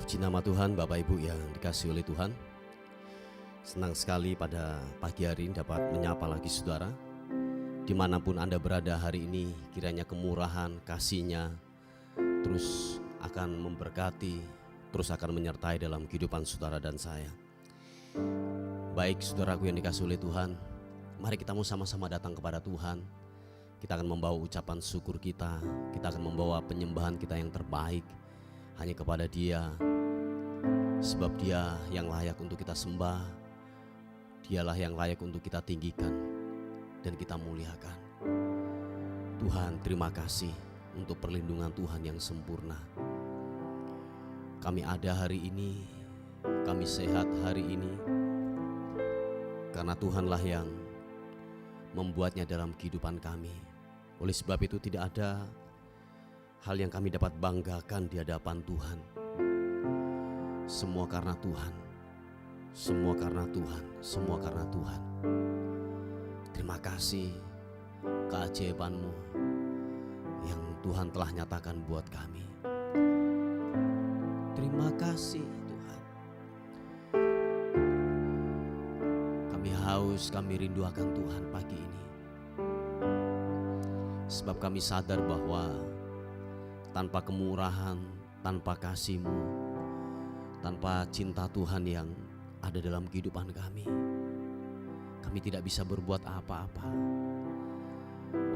Puji nama Tuhan, Bapak Ibu yang dikasihi oleh Tuhan. Senang sekali pada pagi hari ini dapat menyapa lagi saudara. Dimanapun Anda berada hari ini, kiranya kemurahan, kasih-Nya terus akan memberkati, terus akan menyertai dalam kehidupan saudara dan saya. Baik saudaraku yang dikasihi oleh Tuhan, mari kita mau sama-sama datang kepada Tuhan. Kita akan membawa ucapan syukur kita akan membawa penyembahan kita yang terbaik hanya kepada Dia, sebab Dia yang layak untuk kita sembah, Dialah yang layak untuk kita tinggikan dan kita muliakan. Tuhan, terima kasih untuk perlindungan Tuhan yang sempurna. Kami ada hari ini, kami sehat hari ini, karena Tuhanlah yang membuatnya dalam kehidupan kami. Oleh sebab itu tidak ada hal yang kami dapat banggakan di hadapan Tuhan. Semua karena Tuhan, semua karena Tuhan, semua karena Tuhan. Terima kasih keajaiban-Mu yang Tuhan telah nyatakan buat kami. Terima kasih Tuhan. Kami haus, kami rindu akan Tuhan pagi ini. Sebab kami sadar bahwa tanpa kemurahan, tanpa kasih-Mu, tanpa cinta Tuhan yang ada dalam kehidupan kami tidak bisa berbuat apa-apa.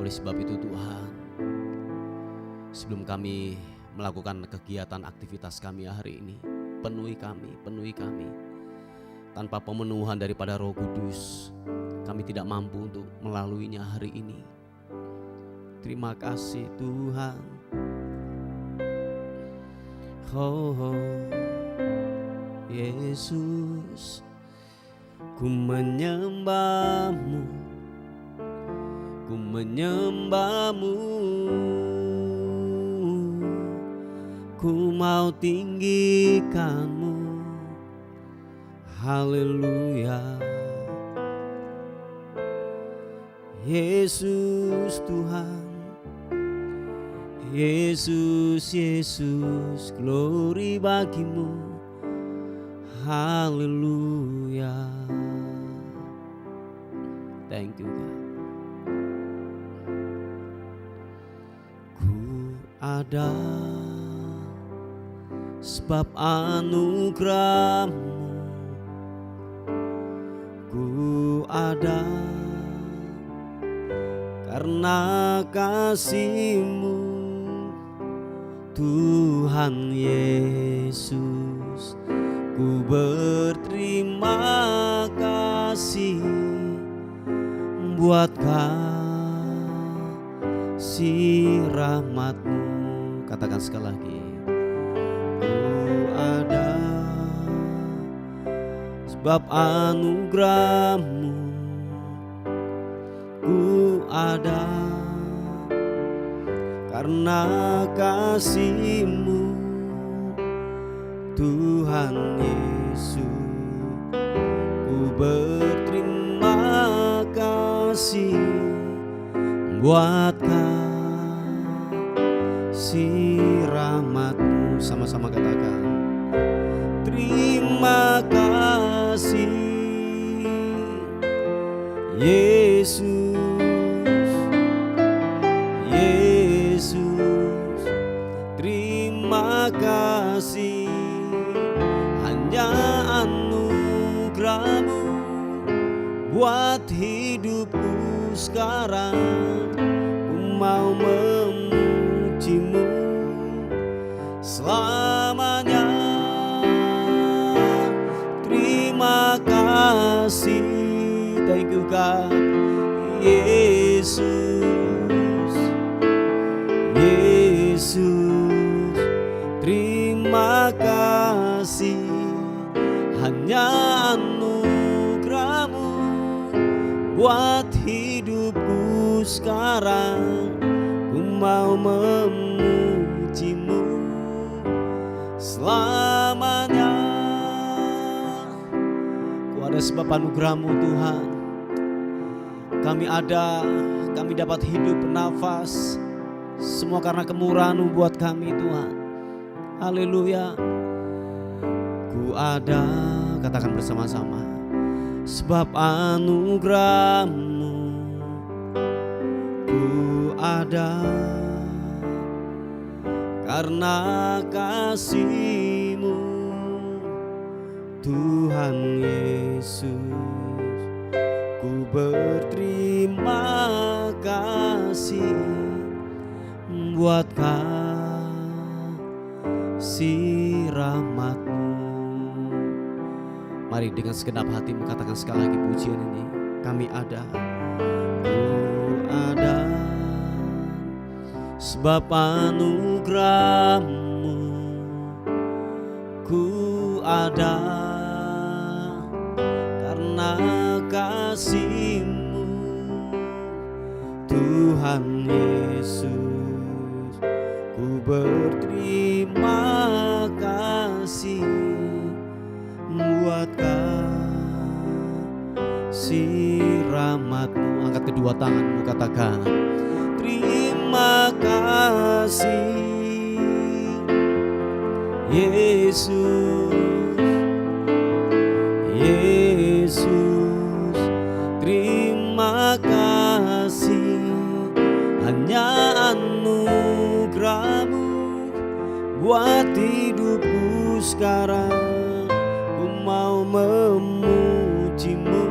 Oleh sebab itu Tuhan, sebelum kami melakukan kegiatan aktivitas kami hari ini, penuhi kami. Tanpa pemenuhan daripada Roh Kudus, kami tidak mampu untuk melaluinya hari ini. Terima kasih Tuhan. Oh Yesus, ku menyembah-Mu, ku menyembah-Mu, ku mau tinggikan-Mu. Haleluya. Yesus Tuhan, Yesus, Yesus, glory bagi-Mu. Haleluya. Thank you God. Ku ada sebab anugerah-Mu, ku ada karena kasih-Mu, Tuhan Yesus. Ku berterima kasih buat kasih rahmat-Mu. Katakan sekali lagi. Ku ada sebab anugerah-Mu, ku ada karena kasih-Mu, Tuhan Yesus. Ku berterima kasih buat kasih rahmat-Mu. Sama-sama katakan. Terima kasih Yesus, Yesus. Terima kasih, hanya anugerah-Mu buat hidupku sekarang. Ku mau memuji-Mu selamanya. Terima kasih, thank you God. Yesus, Yesus. Terima kasih, hanya anugerah-Mu buat hidupku sekarang. Ku mau memuji-Mu selamanya. Ku ada sebab anugerah-Mu Tuhan. Kami ada, kami dapat hidup bernafas, semua karena kemurahan-Mu buat kami Tuhan. Haleluya. ku ada, katakan bersama-sama, sebab anugerah-Mu ku ada, karena kasih-Mu Tuhan Yesus. Ku berterima kasih buat kasih rahmat-Mu. Mari dengan segenap hatimu katakan sekali lagi pujian ini. Kami ada, ku ada, sebab anugerah-Mu ku ada, karena kasih-Mu Tuhan Yesus. Ku berterima kasih buat kasih rahmat-Mu. Angkat kedua tanganmu, katakan terima kasih Yesus. Yesus, terima kasih, hanya anugerah-Mu buat hidupku sekarang. Ku mau memuji-Mu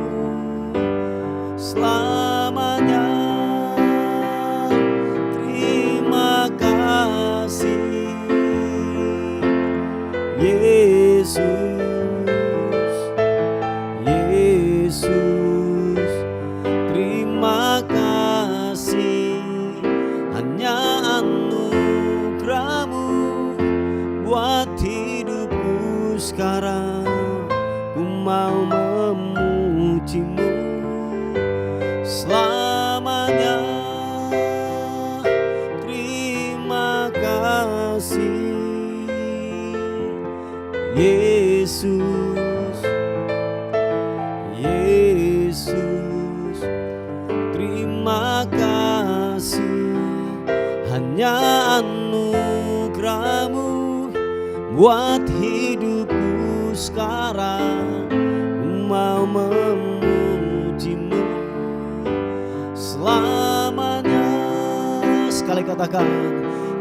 selamanya. Terima kasih Yesus. Yesus, terima kasih, hanya anugerah-Mu buat hidupku sekarang. Ku mau memuji-Mu selamanya. Terima kasih Yesus. Yesus, terima kasih, hanya anugerah-Mu buat hidupku sekarang. Ku mau memuji-Mu selamanya. Sekali katakan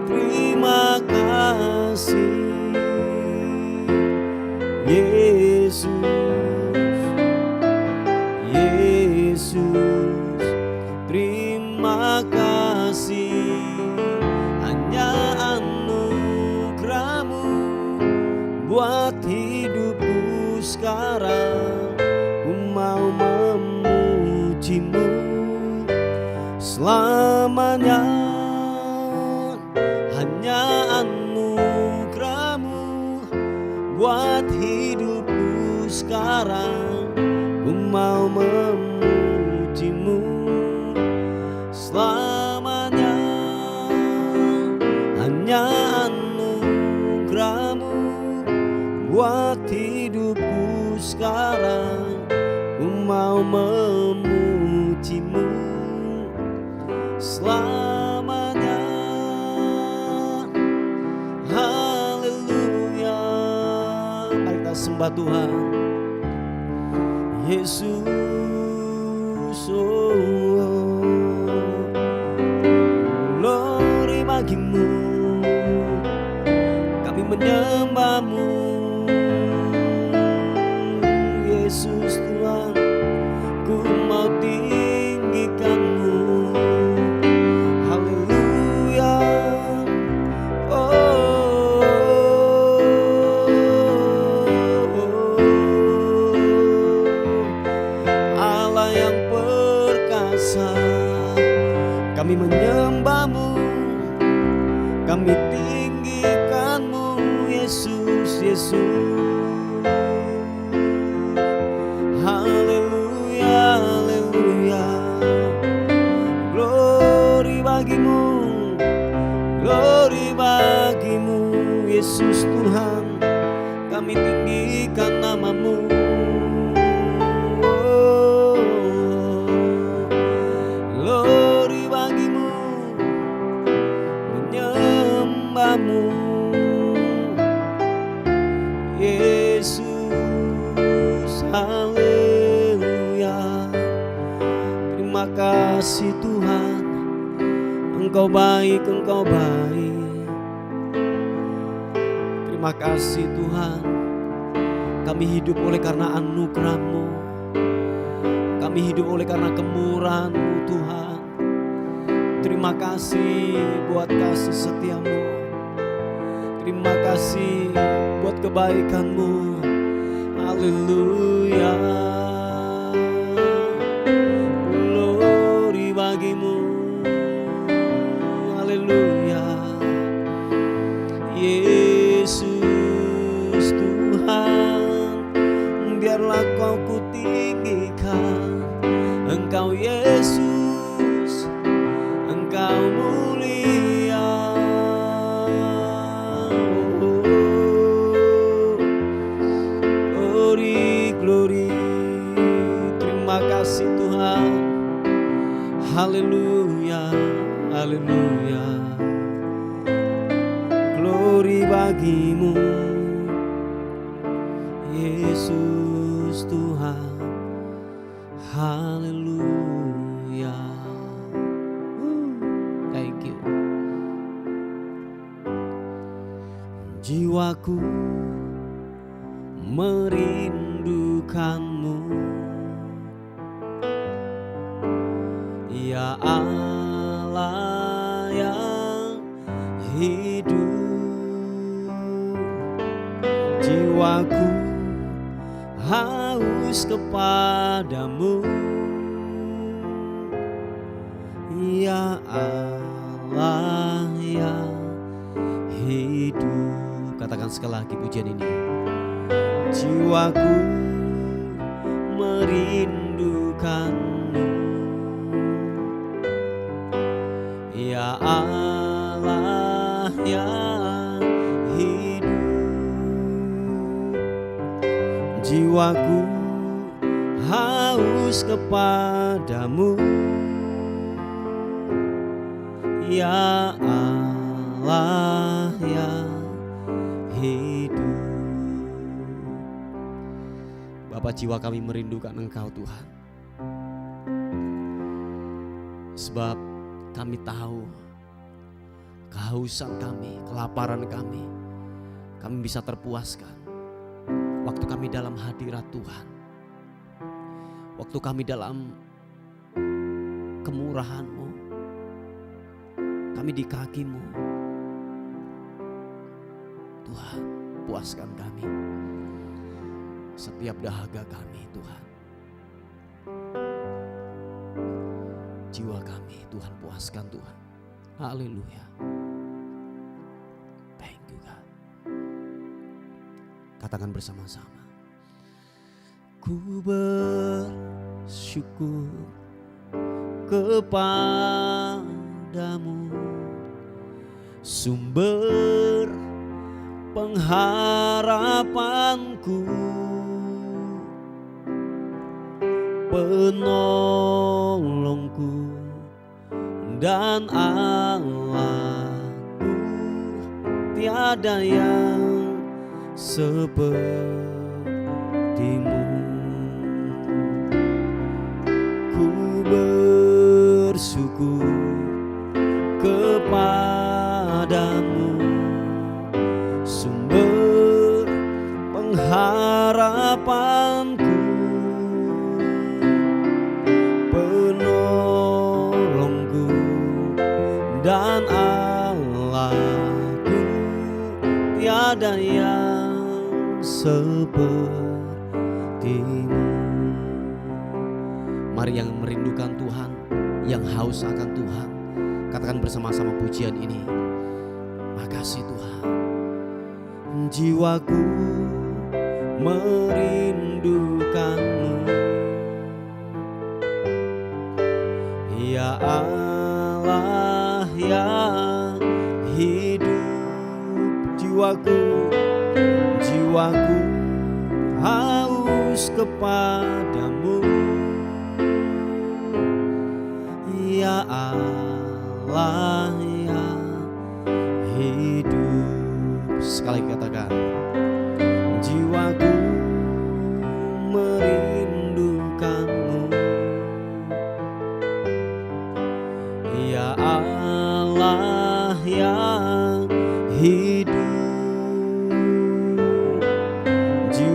terima kasih Yesus. Yesus, terima kasih, hanya anugerah-Mu buat hidupku sekarang. Ku mau memuji-Mu selamanya. Hanya anugerah-Mu buat hidupku sekarang. Ku mau memuji-Mu selamanya. Hanya anugerah-Mu buat hidupku sekarang. Ku mau memuji-Mu selamanya. Haleluya. Mari kita sembah Tuhan Yesus. Glory bagi-Mu, kami menyembah-Mu Yesus Tuhan. Ku mau tinggikan-Mu. Haleluya. Allah yang perkasa, kami menyembah-Mu, kami tinggikan-Mu Yesus. Yesus, haleluya, haleluya. Glory bagi-Mu, glory bagi-Mu Yesus Tuhan. Kami tinggikan nama-Mu. Glory bagi-Mu, menyembah-Mu Yesus. Terima kasih Tuhan, Engkau baik, Engkau baik. Terima kasih Tuhan, kami hidup oleh karena anugerah-Mu. Kami hidup oleh karena kemurahan-Mu Tuhan. Terima kasih buat kasih setia-Mu. Terima kasih buat kebaikan-Mu. Haleluya. Glory bagimu. Haleluya. Yesus Tuhan, biarlah Kau kutinggikan. Engkau Yesus, Engkau mulia. Glory, glory. Terima kasih Tuhan. Haleluya, haleluya. Glory bagimu, Yesus Tuhan. Haleluya. Thank you. Jiwaku merindukanmu, ya Allah yang hidup. Jiwaku haus kepadamu, ya Allah yang hidup. Katakan sekali lagi pujian ini. Jiwaku merindukanmu, ya Allah yang hidup. Jiwaku haus kepadamu, ya Allah yang hidup. Bapa, jiwa kami merindukan Engkau Tuhan. Sebab kami tahu kehausan kami, kelaparan kami bisa terpuaskan waktu kami dalam hadirat Tuhan. Waktu kami dalam kemurahan-Mu, kami di kaki-Mu. Tuhan, puaskan kami setiap dahaga kami Tuhan. Jiwa kami Tuhan, puaskan Tuhan. Haleluya. Thank you God. Katakan bersama-sama. Ku bersyukur kepadamu, sumber pengharapanku, penolongku dan Allahku. Tiada yang sepertimu. Ku bersyukur kepadamu, sumber pengharapanku, penolongku dan Allahku. Tiada yang sepertimu. Mari yang merindukan Tuhan, yang haus akan Tuhan, katakan bersama-sama pujian ini. Makasih Tuhan. Jiwaku merindukanmu, ya Allah yang hidup. Jiwaku haus kepadamu, ya Allah yang hidup. Sekali katakan, jiwaku merindukanmu,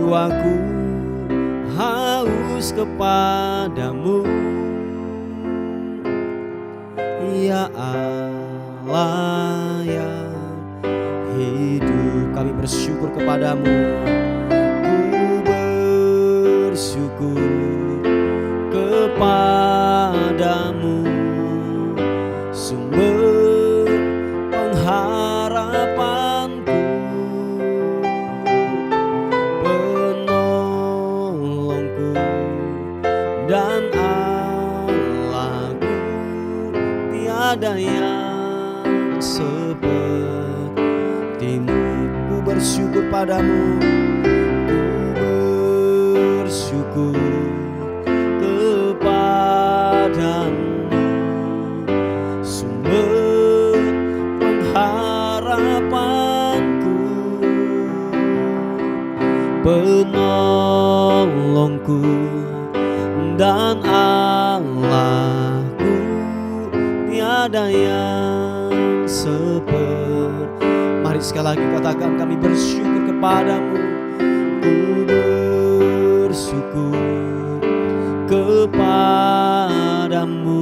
Jiwaku haus kepadamu, ya Allah yang hidup. Kami bersyukur kepadamu, ku bersyukur kepadamu, sumber pengharapanku, penolongku dan Allahku. Tiada yang sepertimu. Ku bersyukur padamu, ku bersyukur kepadamu, sumber pengharapanku, penolongku dan Allahku. Tiada yang seperti. Mari sekali lagi katakan, kami bersyukur kepadamu, ku bersyukur kepadamu,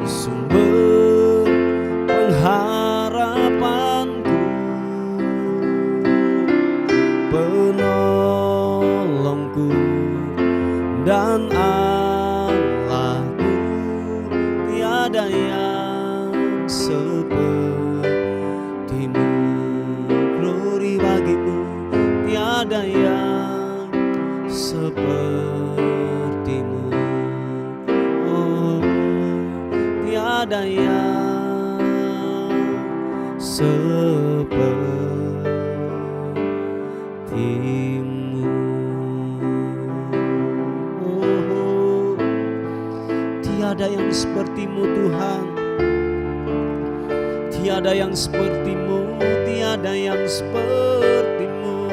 sumber pengharapanku, penolongku dan Allahku. Tiada yang sepertimu. Glory bagimu, tiada yang sepertimu. Oh, tiada yang sepertimu. Oh, tiada yang sepertimu Tuhan. Tiada yang sepertimu, tiada yang sepertimu.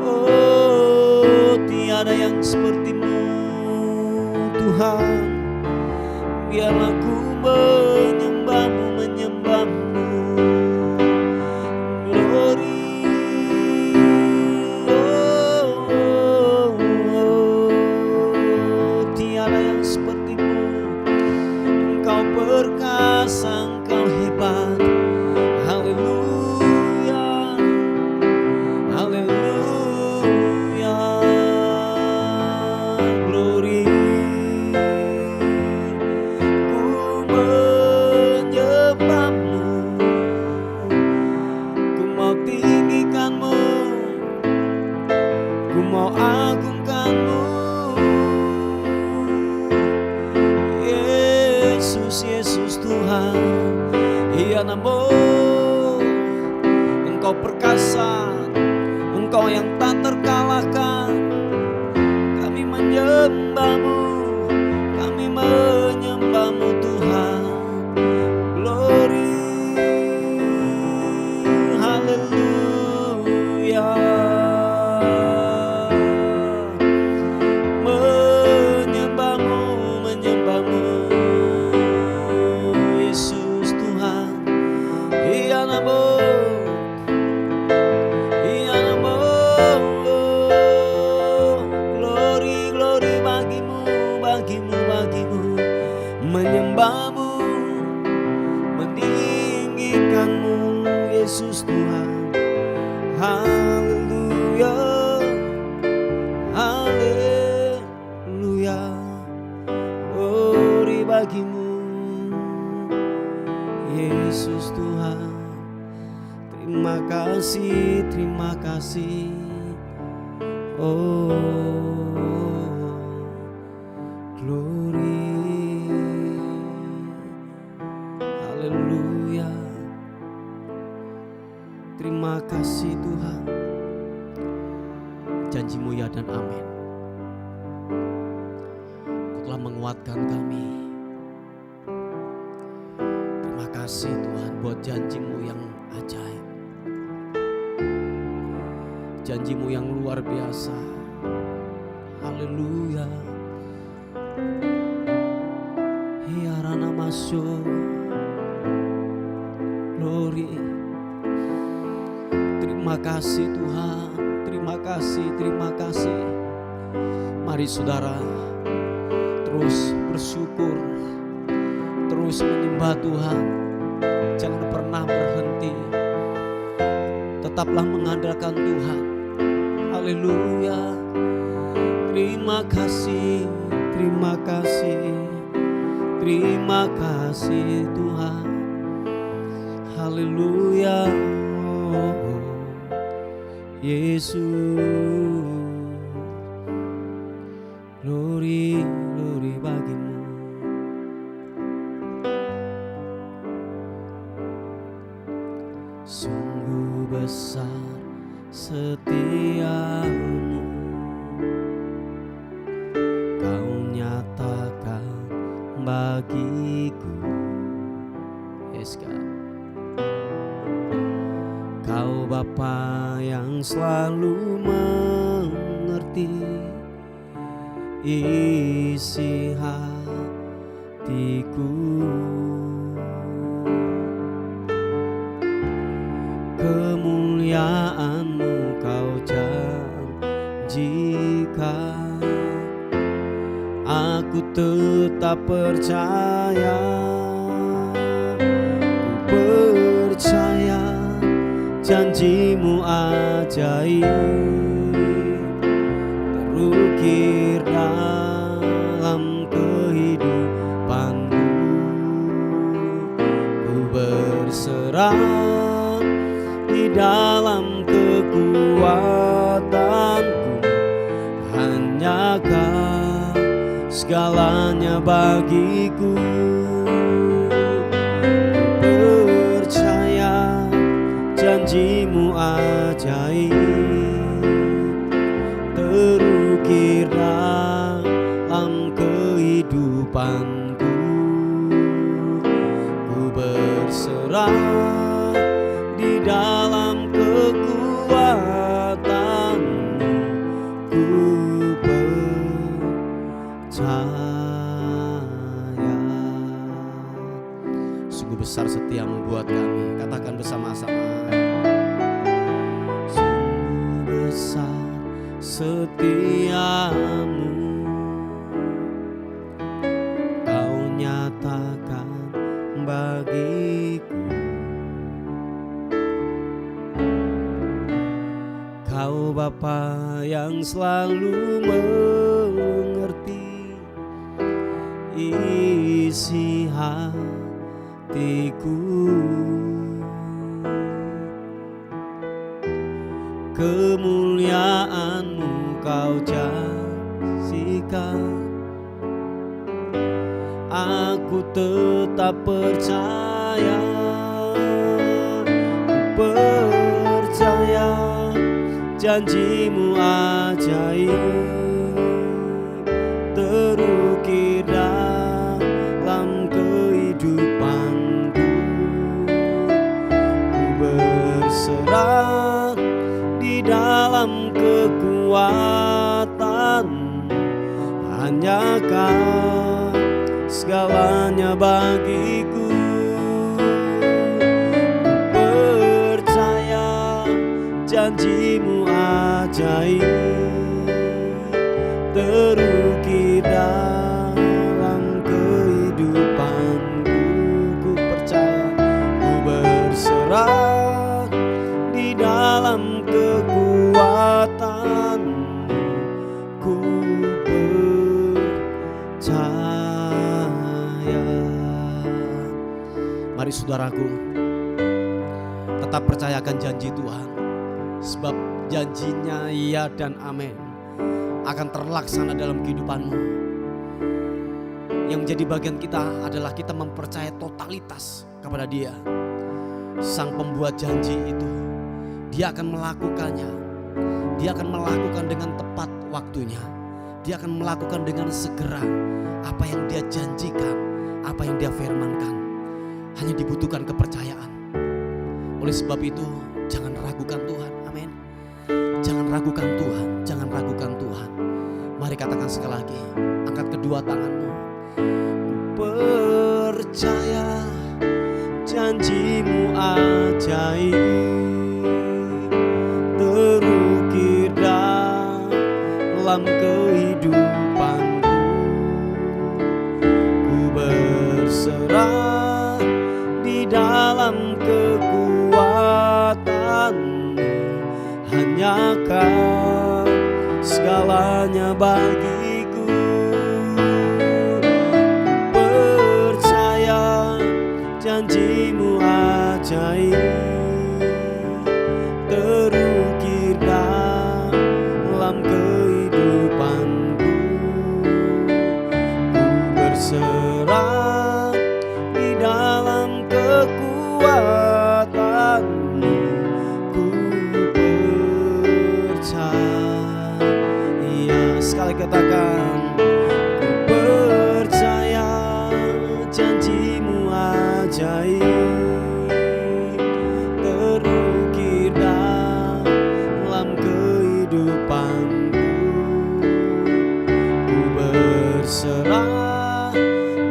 Oh, tiada yang sepertimu Tuhan. Biarlah ku menyembahmu, menyembahmu. Glory. Tiada yang sepertimu. Engkau perkasa, Engkau hebat. Haleluya, haleluya. Glory. Ku menyembahmu, ku mau tinggikanmu, ku mau agungkanmu. Yesus Tuhan, iya namo. Engkau perkasa, Engkau yang tak terkalahkan. Kami menyembahmu, kami menyembahmu Tuhan. Glory, haleluya. Menyembahmu, menyembahmu Yesus Tuhan. Iya namo, iya namo. Glory, glory bagimu, bagimu, bagimu. Menyembahmu, meninggikanmu Yesus Tuhan. Haleluya, haleluya. Glory bagimu Yesus Tuhan. Terima kasih, terima kasih. Oh, glory, haleluya. Terima kasih Tuhan. Janji-Mu ya dan amin. Kau telah menguatkan kami. Terima kasih Tuhan buat janji-Mu yang ajaib, janji-Mu yang luar biasa. Haleluya. Hiarana masuk. Glory. Terima Terima kasih Tuhan, terima kasih, terima kasih. Mari saudara terus bersyukur, terus menyembah Tuhan. Jangan pernah berhenti, tetaplah mengandalkan Tuhan. Haleluya. Terima kasih, terima kasih, terima kasih Tuhan. Haleluya. Oh, Yesus, glory, glory bagimu. Sungguh besar setiamu, Kau nyatakan bagiku. Yes, God. Kau Bapa yang selalu mengerti isi hatiku. Kemuliaan-Mu Kau janjikan, aku tetap percaya. Ku percaya janji-Mu ajaib, terukir dalam kehidupanku. Ku berserah di dalam kekuatanku, hanya Kau segalanya bagiku. Ku percaya janji-Mu ajaib, terukir dalam kehidupanku. Ku berserah di dalam kekuatan-Mu. Ku percaya. Sungguh besar setia-Mu buat kami. Katakan bersama-sama. Sungguh besar setia-Mu, Kau nyatakan bagiku. Kau Bapa yang selalu mengerti isi hatiku. Kemuliaan-Mu Kau janjikan, aku tetap percaya. Ku percaya janji-Mu ajaib, terukir dalam kehidupanku. Ku berserah di dalam kekuatan, hanya Kau segalanya bagiku. Ku percaya janji-Mu ajaib, terukir dalam kehidupanku. Ku percaya, ku berserah di dalam kekuatan. Ku percaya. Mari saudaraku, tetap percayakan janji Tuhan, sebab janjinya iya dan amin akan terlaksana dalam kehidupanmu. Yang menjadi bagian kita adalah kita mempercayai totalitas kepada Dia. Sang pembuat janji itu, Dia akan melakukannya. Dia akan melakukan dengan tepat waktunya. Dia akan melakukan dengan segera apa yang Dia janjikan, apa yang Dia firmankan. Hanya dibutuhkan kepercayaan. Oleh sebab itu, jangan ragukan Tuhan. Amin. Jangan ragukan Tuhan, jangan ragukan Tuhan. Mari katakan sekali lagi, angkat kedua tanganmu. Percaya janji-Mu ajaib, dalam kehidupanku. Ku berserah di dalam kekuatanmu, hanya Kau segalanya bagiku. Ku percaya janji-Mu ajaib terukir dalam kehidupanku. Ku berserah di dalam kekuatanmu. Ku percaya, sekali katakan, ku percaya janji-Mu ajaib terukir dalam kehidupanku. Ku berserah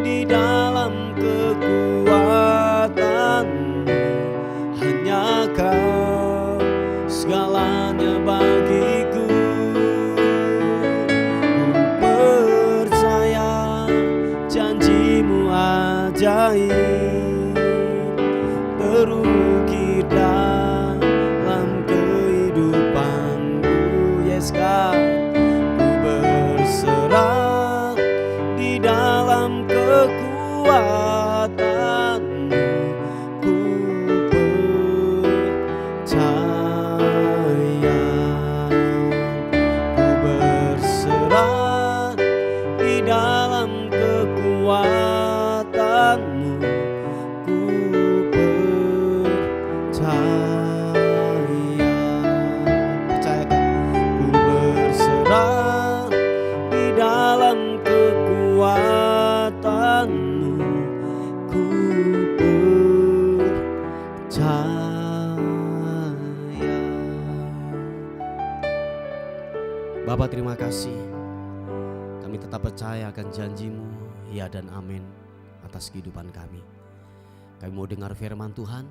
di dalam kekuatanmu, hanya Kau segalanya bagiku. Ku percaya janji-Mu ajaib terukir dalam kehidupanku. Yes God, ku berserah di dalam kekuatanmu. Ku percaya, ku berserah di dalam kekuatanmu. Ku percaya, percayakan, ku berserah di dalam kekuatanmu. Ku percaya. Bapa, terima kasih. Kami tetap percaya akan janji-Mu, ya dan amin, atas kehidupan kami. Kami mau dengar firman Tuhan.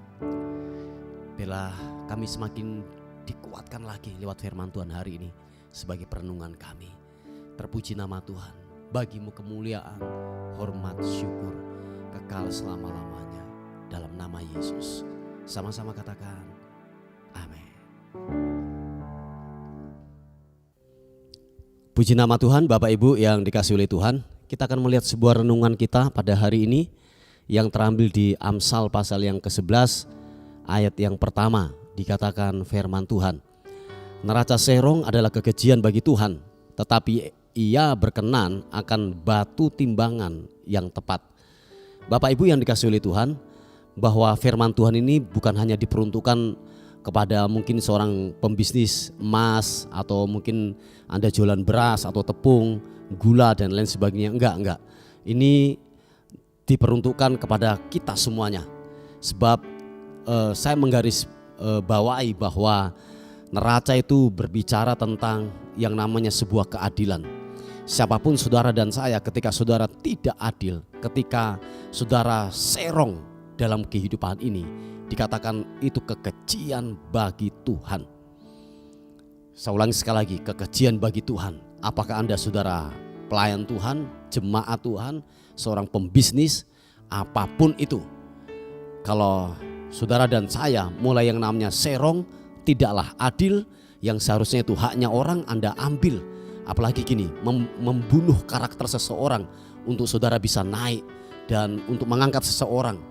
Biarlah kami semakin dikuatkan lagi lewat firman Tuhan hari ini sebagai perenungan kami. Terpuji nama Tuhan. Bagi-Mu kemuliaan, hormat, syukur kekal selama-lamanya. Dalam nama Yesus. Sama-sama katakan amin. Puji nama Tuhan. Bapak Ibu yang dikasihi oleh Tuhan, kita akan melihat sebuah renungan kita pada hari ini yang terambil di Amsal pasal yang ke-11 ayat yang pertama. Dikatakan firman Tuhan, neraca serong adalah kekejian bagi Tuhan, tetapi Ia berkenan akan batu timbangan yang tepat. Bapak Ibu yang dikasihi oleh Tuhan, bahwa firman Tuhan ini bukan hanya diperuntukkan kepada mungkin seorang pembisnis emas, atau mungkin Anda jualan beras atau tepung, gula dan lain sebagainya. Enggak. Ini diperuntukkan kepada kita semuanya. Sebab saya menggaris bawahi bahwa neraca itu berbicara tentang yang namanya sebuah keadilan. Siapapun saudara dan saya, ketika saudara tidak adil, ketika saudara serong dalam kehidupan ini, dikatakan itu kekejian bagi Tuhan. Saya ulangi sekali lagi, kekejian bagi Tuhan. Apakah Anda saudara pelayan Tuhan, jemaat Tuhan, seorang pembisnis, apapun itu. Kalau saudara dan saya mulai yang namanya serong, tidaklah adil, yang seharusnya itu haknya orang Anda ambil. Apalagi gini, membunuh karakter seseorang untuk saudara bisa naik dan untuk mengangkat seseorang.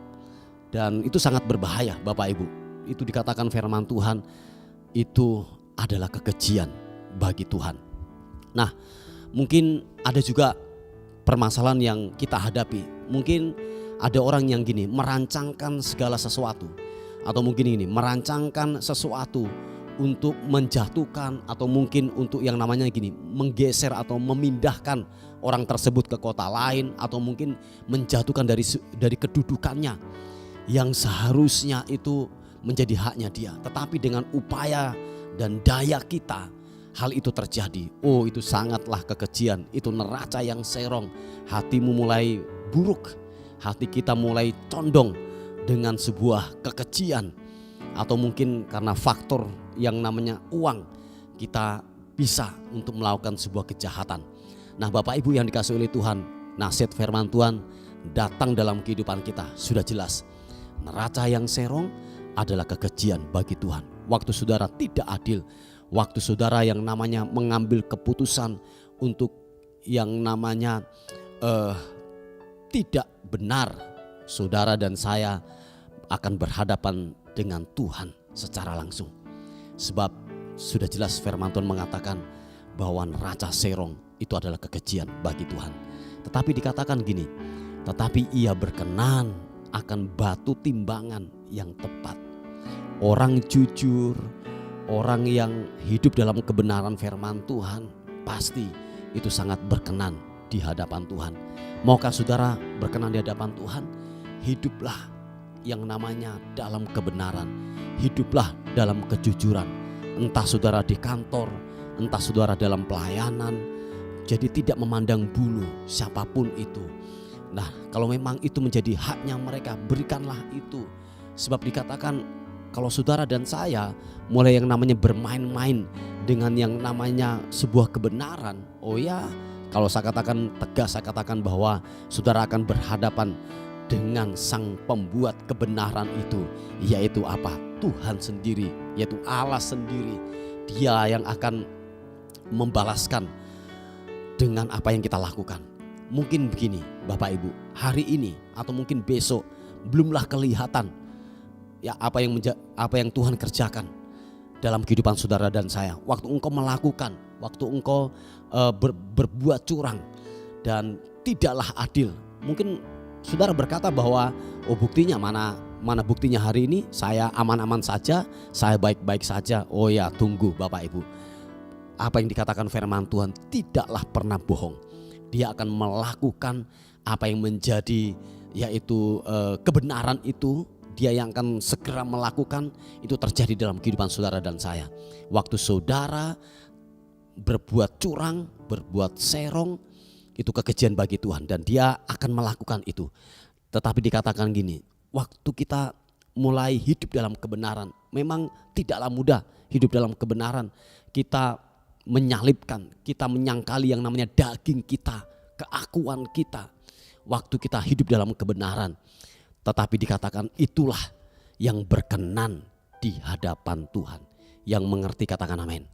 Dan itu sangat berbahaya Bapak Ibu. Itu dikatakan firman Tuhan, itu adalah kekejian bagi Tuhan. Nah, mungkin ada juga permasalahan yang kita hadapi. Mungkin ada orang yang gini, merancangkan segala sesuatu. Atau mungkin ini, merancangkan sesuatu untuk menjatuhkan, atau mungkin untuk yang namanya gini, menggeser atau memindahkan orang tersebut ke kota lain, atau mungkin menjatuhkan dari kedudukannya yang seharusnya itu menjadi haknya dia. Tetapi dengan upaya dan daya kita, hal itu terjadi. Oh, itu sangatlah kekejian. Itu neraca yang serong. Hatimu mulai buruk, hati kita mulai condong dengan sebuah kekejian. Atau mungkin karena faktor yang namanya uang, kita bisa untuk melakukan sebuah kejahatan. Nah Bapak Ibu yang dikasihi oleh Tuhan, nasihat firman Tuhan datang dalam kehidupan kita sudah jelas. Neraca yang serong adalah kekejian bagi Tuhan. Waktu saudara tidak adil, waktu saudara yang namanya mengambil keputusan untuk yang namanya tidak benar, saudara dan saya akan berhadapan dengan Tuhan secara langsung. Sebab sudah jelas firman Tuhan mengatakan bahwa neraca serong itu adalah kekejian bagi Tuhan. Tetapi dikatakan gini, tetapi ia berkenan akan batu timbangan yang tepat. Orang jujur, orang yang hidup dalam kebenaran firman Tuhan, pasti itu sangat berkenan di hadapan Tuhan. Maukah saudara berkenan di hadapan Tuhan? Hiduplah yang namanya dalam kebenaran, hiduplah dalam kejujuran. Entah saudara di kantor, entah saudara dalam pelayanan, jadi tidak memandang bulu siapapun itu. Nah, kalau memang itu menjadi haknya mereka, berikanlah itu. Sebab dikatakan kalau saudara dan saya mulai yang namanya bermain-main dengan yang namanya sebuah kebenaran, oh ya, kalau saya katakan tegas, saya katakan bahwa saudara akan berhadapan dengan sang pembuat kebenaran itu, yaitu apa? Tuhan sendiri, yaitu Allah sendiri. Dia yang akan membalaskan dengan apa yang kita lakukan. Mungkin begini Bapak Ibu, hari ini atau mungkin besok belumlah kelihatan ya apa yang Tuhan kerjakan dalam kehidupan saudara dan saya. Waktu engkau melakukan, waktu engkau berbuat curang dan tidaklah adil. Mungkin saudara berkata bahwa oh buktinya mana buktinya hari ini saya aman-aman saja, saya baik-baik saja. Oh ya, tunggu Bapak Ibu. Apa yang dikatakan firman Tuhan tidaklah pernah bohong. Dia akan melakukan apa yang menjadi yaitu kebenaran itu. Dia yang akan segera melakukan itu terjadi dalam kehidupan saudara dan saya. Waktu saudara berbuat curang, berbuat serong, itu kekejian bagi Tuhan dan dia akan melakukan itu. Tetapi dikatakan gini, waktu kita mulai hidup dalam kebenaran, memang tidaklah mudah hidup dalam kebenaran. Kita menyalibkan, kita menyangkali yang namanya daging kita, keakuan kita. Waktu kita hidup dalam kebenaran, tetapi dikatakan itulah yang berkenan di hadapan Tuhan. Yang mengerti katakan amin.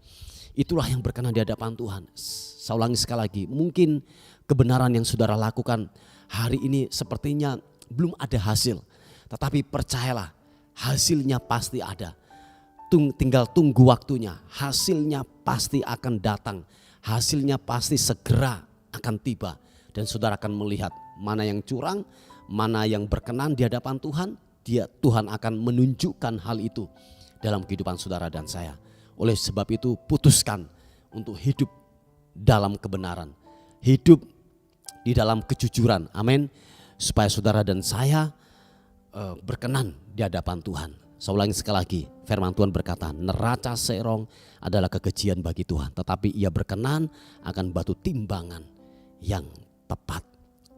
Itulah yang berkenan di hadapan Tuhan. Saya ulangi sekali lagi, mungkin kebenaran yang saudara lakukan hari ini sepertinya belum ada hasil. Tetapi percayalah, hasilnya pasti ada. Tinggal tunggu waktunya, hasilnya pasti akan datang, hasilnya pasti segera akan tiba. Dan saudara akan melihat mana yang curang, mana yang berkenan di hadapan Tuhan. Tuhan akan menunjukkan hal itu dalam kehidupan saudara dan saya. Oleh sebab itu putuskan untuk hidup dalam kebenaran, hidup di dalam kejujuran, amin. Supaya saudara dan saya berkenan di hadapan Tuhan. Saya ulangi sekali lagi, firman Tuhan berkata, neraca serong adalah kekejian bagi Tuhan, tetapi ia berkenan akan batu timbangan yang tepat.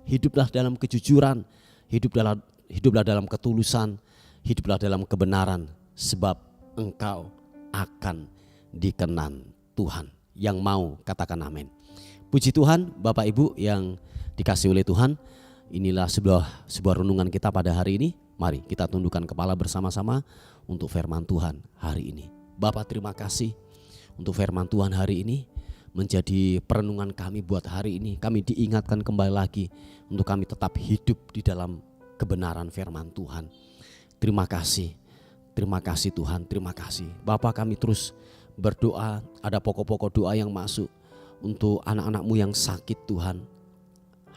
Hiduplah dalam kejujuran, hiduplah dalam ketulusan, hiduplah dalam kebenaran, sebab engkau akan dikenan Tuhan. Yang mau katakan amin. Puji Tuhan, Bapak Ibu yang dikasihi oleh Tuhan, inilah sebuah renungan kita pada hari ini. Mari kita tundukkan kepala bersama-sama untuk firman Tuhan hari ini. Bapak, terima kasih untuk firman Tuhan hari ini menjadi perenungan kami buat hari ini. Kami diingatkan kembali lagi untuk kami tetap hidup di dalam kebenaran firman Tuhan. Terima kasih Tuhan, terima kasih. Bapak, kami terus berdoa, ada pokok-pokok doa yang masuk untuk anak-anak-Mu yang sakit Tuhan.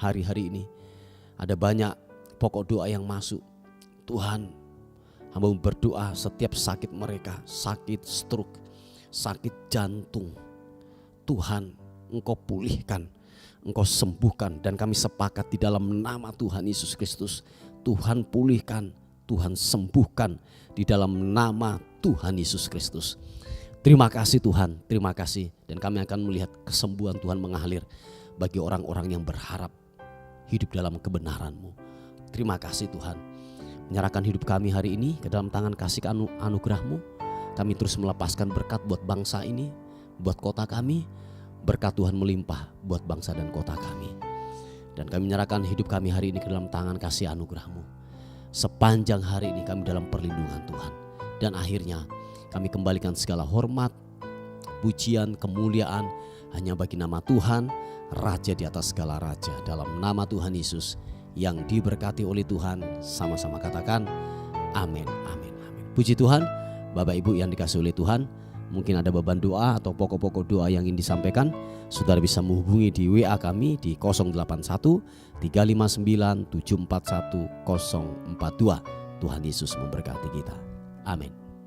Hari-hari ini ada banyak pokok doa yang masuk. Tuhan, hamba berdoa setiap sakit mereka, sakit stroke, sakit jantung. Tuhan, Engkau pulihkan, Engkau sembuhkan, dan kami sepakat di dalam nama Tuhan Yesus Kristus. Tuhan pulihkan, Tuhan sembuhkan di dalam nama Tuhan Yesus Kristus. Terima kasih Tuhan, terima kasih. Dan kami akan melihat kesembuhan Tuhan mengalir bagi orang-orang yang berharap hidup dalam kebenaran-Mu. Terima kasih Tuhan. Menyerahkan hidup kami hari ini ke dalam tangan kasih anugerah-Mu. Kami terus melepaskan berkat buat bangsa ini, buat kota kami, berkat Tuhan melimpah buat bangsa dan kota kami. Dan kami menyerahkan hidup kami hari ini ke dalam tangan kasih anugerah-Mu. Sepanjang hari ini kami dalam perlindungan Tuhan. Dan akhirnya kami kembalikan segala hormat, pujian, kemuliaan hanya bagi nama Tuhan, Raja di atas segala raja. Dalam nama Tuhan Yesus yang diberkati oleh Tuhan, sama-sama katakan amin, amin, amin. Puji Tuhan. Bapak Ibu yang dikasihi oleh Tuhan, mungkin ada beban doa atau pokok-pokok doa yang ingin disampaikan, saudara bisa menghubungi di WA kami di 081 359 741 042. Tuhan Yesus memberkati kita. Amin.